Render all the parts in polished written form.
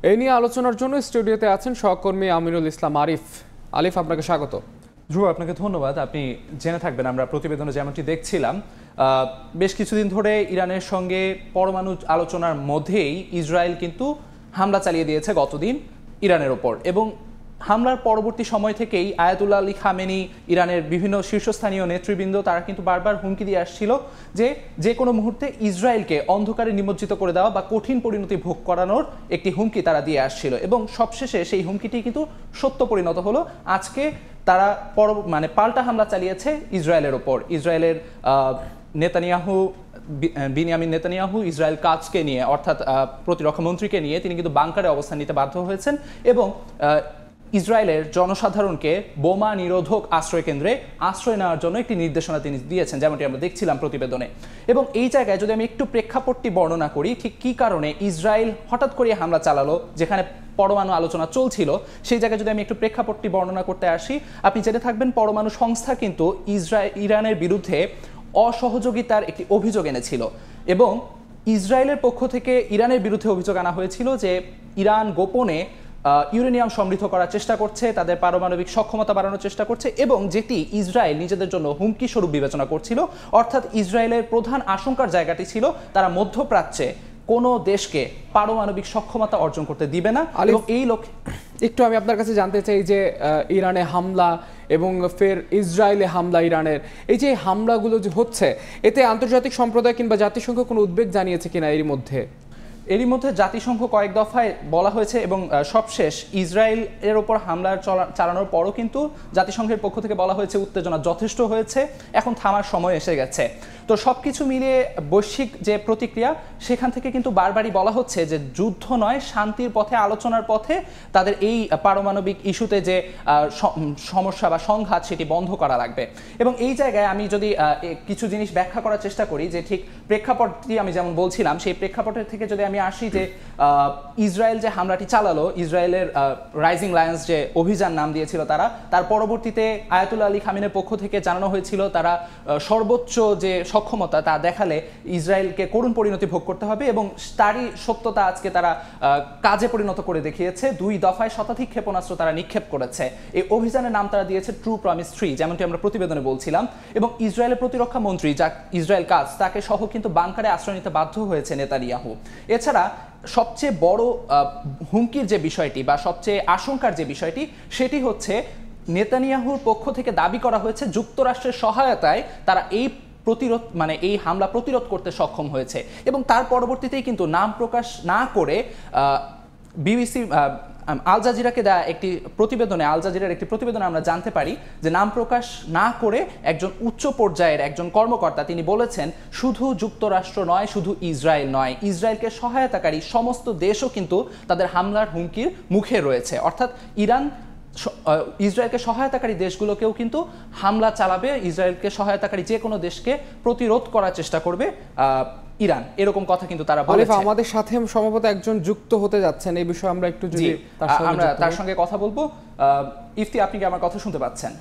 এই নিয়ে আলোচনার জন্য স্টুডিওতে আছেন সহকর্মী আমিনুল ইসলাম আরিফ। আলিফ, আপনাকে স্বাগত। ধ্রুব, আপনাকে ধন্যবাদ। আপনি জেনে থাকবেন আমরা প্রতিবেদনে যেমনটি দেখছিলাম, বেশ কিছুদিন ধরে ইরানের সঙ্গে পরমাণু আলোচনার মধ্যেই ইসরায়েল কিন্তু হামলা চালিয়ে দিয়েছে গতদিন ইরানের ওপর, এবং হামলার পরবর্তী সময় থেকেই আয়াতুল্লাহ আলী খামেনি, ইরানের বিভিন্ন শীর্ষস্থানীয় নেতৃবৃন্দ, তারা কিন্তু বারবার হুমকি দিয়ে আসছিল যে যে কোনো মুহূর্তে ইসরায়েলকে অন্ধকারে নিমজ্জিত করে দেওয়া বা কঠিন পরিণতি ভোগ করানোর একটি হুমকি তারা দিয়ে আসছিল, এবং সবশেষে সেই হুমকিটি কিন্তু সত্য পরিণত হলো। আজকে তারা পাল্টা হামলা চালিয়েছে ইসরায়েলের ওপর। ইসরায়েলের বিনিয়ামিন নেতানিয়াহু ইসরায়েল কাজকে নিয়ে, অর্থাৎ প্রতিরক্ষা মন্ত্রীকে নিয়ে, তিনি কিন্তু বাংকারে অবস্থান নিতে বাধ্য হয়েছেন এবং ইসরায়েলের জনসাধারণকে বোমা নিরোধক আশ্রয়কেন্দ্রে আশ্রয় নেওয়ার জন্য একটি নির্দেশনা তিনি দিয়েছেন, যেমনটি আমরা দেখছিলাম প্রতিবেদনে। এবং এই জায়গায় যদি আমি একটু প্রেক্ষাপটটি বর্ণনা করি, ঠিক কী কারণে ইসরায়েল হঠাৎ করে হামলা চালালো, যেখানে পরমাণু আলোচনা চলছিল, সেই জায়গায় যদি আমি একটু প্রেক্ষাপটটি বর্ণনা করতে আসি, আপনি জেনে থাকবেন পরমাণু সংস্থা কিন্তু ইরানের বিরুদ্ধে অসহযোগিতার একটি অভিযোগ এনেছিল, এবং ইসরায়েলের পক্ষ থেকে ইরানের বিরুদ্ধে অভিযোগ আনা হয়েছিল যে ইরান গোপনে ইউরেনিয়াম সমৃদ্ধ করার চেষ্টা করছে, তাদের পারমাণবিক সক্ষমতা বাড়ানোর চেষ্টা করছে, এবং যেটি ইসরায়েল নিজেদের জন্য হুমকি স্বরূপ বিবেচনা করছিল। অর্থাৎ ইসরায়েলের প্রধান আশঙ্কার জায়গাটি ছিল তারা মধ্যপ্রাচ্যে কোনো দেশকে পারমাণবিক সক্ষমতা অর্জন করতে দিবে না। এবং এই লক্ষ্যে একটু আমি আপনার কাছে জানতে চাই যে ইরানে হামলা এবং ফের ইসরায়েলে হামলা, ইরানের এই যে হামলাগুলো যে হচ্ছে, এতে আন্তর্জাতিক সম্প্রদায় কিংবা জাতিসংঘ কোনো উদ্বেগ জানিয়েছে কিনা এরই মধ্যে জাতিসংঘ কয়েক দফায় বলা হয়েছে, এবং সবশেষ ইসরায়েলের ওপর হামলা চালানোর পরও কিন্তু জাতিসংঘের পক্ষ থেকে বলা হয়েছে উত্তেজনা যথেষ্ট হয়েছে, এখন থামার সময় এসে গেছে। তো সব কিছু মিলিয়ে বৈশ্বিক যে প্রতিক্রিয়া, সেখান থেকে কিন্তু বারবারই বলা হচ্ছে যে যুদ্ধ নয়, শান্তির পথে, আলোচনার পথে তাদের এই পারমাণবিক ইস্যুতে যে সমস্যা বা সংঘাত, সেটি বন্ধ করা লাগবে। এবং এই জায়গায় আমি যদি কিছু জিনিস ব্যাখ্যা করার চেষ্টা করি, যে ঠিক প্রেক্ষাপটটি আমি যেমন বলছিলাম, সেই প্রেক্ষাপটের থেকে যদি আমি আসি, যে ইসরায়েল যে হামলাটি চালালো, ইসরায়েলের রাইজিং লায়ন্স যে অভিযান নাম দিয়েছিল তারা, তার পরবর্তীতে আয়াতুল্লাহ আলী খামেনির পক্ষ থেকে জানানো হয়েছিল তারা সর্বোচ্চ যে সক্ষমতা তা দেখালে ইসরায়েলকে করুণ পরিণতি ভোগ করতে হবে, এবং তারই সত্যতা আজকে তারা কাজে পরিণত করে দেখিয়েছে। 2 দফায় শতাধিক ক্ষেপণাস্ত্র তারা নিক্ষেপ করেছে। এই অভিযানের নাম তারা দিয়েছে ট্রু প্রমিস 3, যেমনটি আমরা প্রতিবেদনে বলছিলাম। এবং ইসরায়েলের প্রতিরক্ষা মন্ত্রী, যা ইসরায়েল কাজ, তাকে সহ কিন্তু বাংকারে আশ্রয় নিতে বাধ্য হয়েছে নেতানিয়াহু। এছাড়া সবচেয়ে বড় হুমকির যে বিষয়টি বা সবচেয়ে আশঙ্কার যে বিষয়টি, সেটি হচ্ছে নেতানিয়াহুর পক্ষ থেকে দাবি করা হয়েছে যুক্তরাষ্ট্রের সহায়তায় তারা এই হামলা প্রতিরোধ করতে সক্ষম হয়েছে। এবং তার পরবর্তীতেই কিন্তু নাম প্রকাশ না করে বিবিসি আল জাজিরাকে দেয়া একটি প্রতিবেদনে, আল জাজিরার একটি প্রতিবেদনে আমরা জানতে পারি যে নাম প্রকাশ না করে একজন উচ্চ পর্যায়ের একজন কর্মকর্তা তিনি বলেছেন, শুধু যুক্তরাষ্ট্র নয়, শুধু ইসরায়েল নয়, ইসরায়েলকে সহায়তাকারী সমস্ত দেশও কিন্তু তাদের হামলার হুমকির মুখে রয়েছে। অর্থাৎ ইরান ইসরায়েলকে সহায়তাকারী দেশগুলোকেও কিন্তু হামলা চালাবে, ইসরায়েলকে সহায়তাকারী যে কোনো দেশকে প্রতিরোধ করার চেষ্টা করবে ইরান, এরকম কথা কিন্তু তারা বলেছে। আমাদের সাথে সম্ভবত একজন যুক্ত হতে যাচ্ছেন, এই বিষয়ে আমরা একটু যদি আমরা তার সঙ্গে কথা বলবো। ইফতি, আপনি কি আমার কথা শুনতে পাচ্ছেন?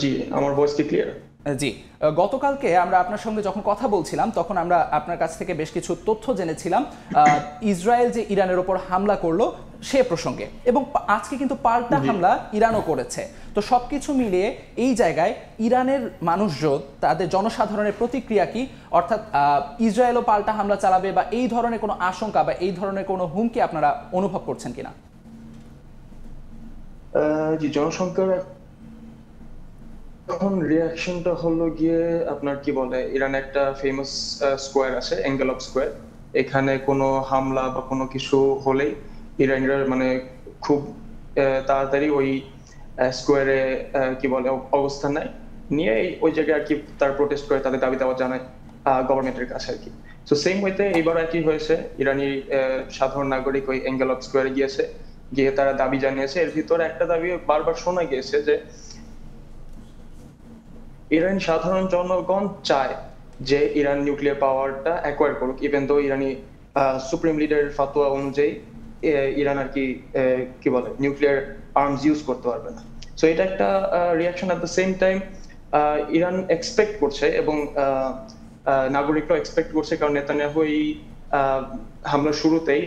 জি, আমার ভয়েস কি ক্লিয়ার? জি, গতকালকে আমরা আপনার সঙ্গে যখন কথা বলছিলাম, তখন আমরা আপনার কাছ থেকে বেশ কিছু তথ্য জেনেছিলাম ইসরায়েল যে ইরানের ওপর হামলা করলো সে প্রসঙ্গে, এবং আজকে কিন্তু পাল্টা হামলা ইরানও করেছে। তো সবকিছু মিলিয়ে এই জায়গায় ইরানের মানুষজন, তাদের জনসাধারণের প্রতিক্রিয়া কি? অর্থাৎ ইসরায়েলও পাল্টা হামলা চালাবে বা এই ধরনের কোনো আশঙ্কা বা এই ধরনের কোনো হুমকি আপনারা অনুভব করছেন কিনা? জি, জনসংখ্যার এখন রিয়াকশনটা হলো গিয়ে আপনার কি বলে, ইরানে একটা ফেমাস স্কোয়ার আছে, এঙ্গেলভ স্কোয়ার। এখানে কোনো হামলা বা কোনো কিছু হলেই ইরানিরা মানে খুব তাড়াতাড়ি ওই স্কোয়ারে কি বলে অবস্থান নেয়, নিয়ে ওই জায়গায় আর কি তার প্রোটেস্ট করে, তাদের দাবি দাওয়া জানায় গভর্নমেন্টের কাছে আর কি। তো সেম ওয়েতে এইবার আর কি হয়েছে, ইরানি সাধারণ নাগরিক ওই এঙ্গেলভ স্কোয়ারে গিয়ে তারা দাবি জানিয়েছে। এর ভিতরে একটা দাবি বারবার শোনা গিয়েছে যে ইরানি সাধারণ জনগণ চায় যে ইরান নিউক্লিয়ার পাওয়ারটা অ্যাকোয়ার করুক, ইভেন দো ইরানি সুপ্রিম লিডারের ফাতোয়া অনুযায়ী ইরান আর কি বলে নিউক্লিয়ার আর্মস ইউজ করতে পারবে না। সো এটা একটা reaction. At the same time Iran expect করছে এবং নাগরিকরাও এক্সপেক্ট করছে, কারণ নেতানিয়াহু এই হামলার শুরুতেই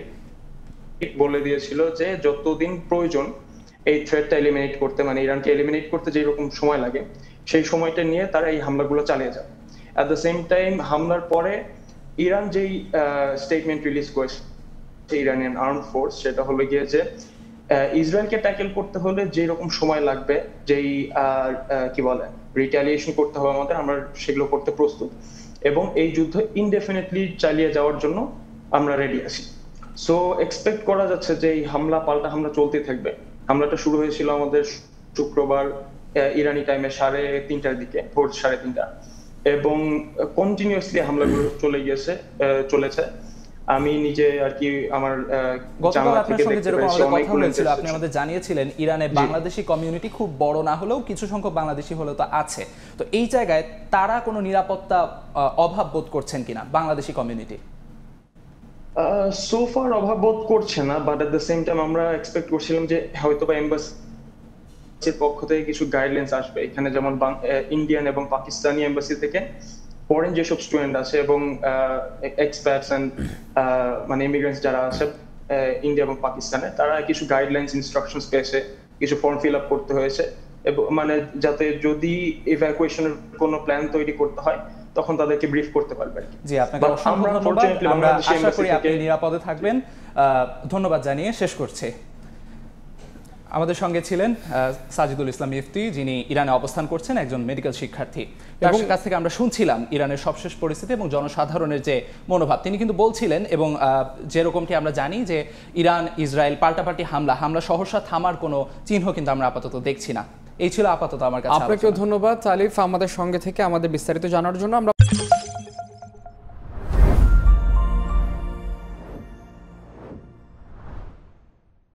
বলে দিয়েছিল যে যতদিন প্রয়োজন এই থ্রেটটা এলিমিনেট করতে, মানে ইরানকে এলিমিনেট করতে যেরকম সময় লাগে সেই সময়টা নিয়ে তারা এই হামলাগুলো চালিয়ে যাবে। অ্যাট দ্য সেম টাইম হামলার পরে ইরান যেই স্টেটমেন্ট রিলিজ করেছে ইরানিয়ান আর্মড ফোর্স, সেটা হলো গিয়ে যে ইসরায়েলকে ট্যাকেল করতে হলে যেরকম সময় লাগবে, যেই কি বলে রিটালিয়েশন করতে হবে আমাদের, আমরা সেগুলো করতে প্রস্তুত এবং এই যুদ্ধ ইনডেফিনিটলি চালিয়ে যাওয়ার জন্য আমরা রেডি আছি। সো এক্সপেক্ট করা যাচ্ছে যে এই হামলা পাল্টা হামলা চলতে থাকবে। হামলাটা শুরু হয়েছিল আমাদের শুক্রবার ইরানি টাইমে 3:30টার দিকে, ভোর 3:30টা, এবং কন্টিনিউয়াসলি হামলাগুলো চলেছে। আমি নিজে আর কি আমার গতকাল আপনার সঙ্গে যেরকম আমাদের কথা হয়েছিল, আপনি আমাদের জানিয়েছিলেন ইরানে বাংলাদেশি কমিউনিটি খুব বড় না হলেও কিছু সংখ্যক বাংলাদেশি হলেও তো আছে। তো এই জায়গায় তারা কোনো নিরাপত্তা অভাব বোধ করছেন কিনা বাংলাদেশি কমিউনিটি? সো ফার অভাব বোধ করছে না, but at the same time আমরা এক্সপেক্ট করছিলাম যে হয়তোবা এমবাসির পক্ষ থেকে কিছু গাইডলাইন্স আসবে। এখানে যেমন ইন্ডিয়ান এবং পাকিস্তানি এমবাসি থেকে ফরেন যেসব স্টুডেন্ট আছে এবং এক্সপ্যাটস এন্ড মানে ইমিগ্রেন্টস যারা আছে ইন্ডিয়া এবং পাকিস্তানে, তারা কিছু গাইডলাইন্স ইনস্ট্রাকশনস পেয়েছে, কিছু ফর্ম ফিল আপ করতে হয়েছে, এবং মানে যাতে যদি ইভ্যাকুয়েশনের কোনো প্ল্যান তৈরি করতে হয় তখন তাদেরকে ব্রিফ করতে পারবে। জি, আপনাকে অসংখ্য ধন্যবাদ। আমরা আশা করি আপনি নিরাপদে থাকবেন। ধন্যবাদ জানিয়ে শেষ করছি। আমাদের সঙ্গে ছিলেন সাজিদুল ইসলাম ইফতি, যিনি ইরানে অবস্থান করছেন, একজন মেডিকেল শিক্ষার্থী। তার কাছ থেকে আমরা শুনছিলাম ইরানের সবশেষ পরিস্থিতি এবং জনসাধারণের যে মনোভাব। তিনি কিন্তু বলছিলেন, এবং যেরকমটি আমরা জানি যে ইরান ইসরায়েল পাল্টাপাল্টি হামলা সহসা থামার কোনো চিহ্ন কিন্তু আমরা আপাতত দেখছি না। এই ছিল আপাতত আমার কাছে। আপনাকেও ধন্যবাদ আলিফ আমাদের সঙ্গে থেকে আমাদের বিস্তারিত জানার জন্য। আমরা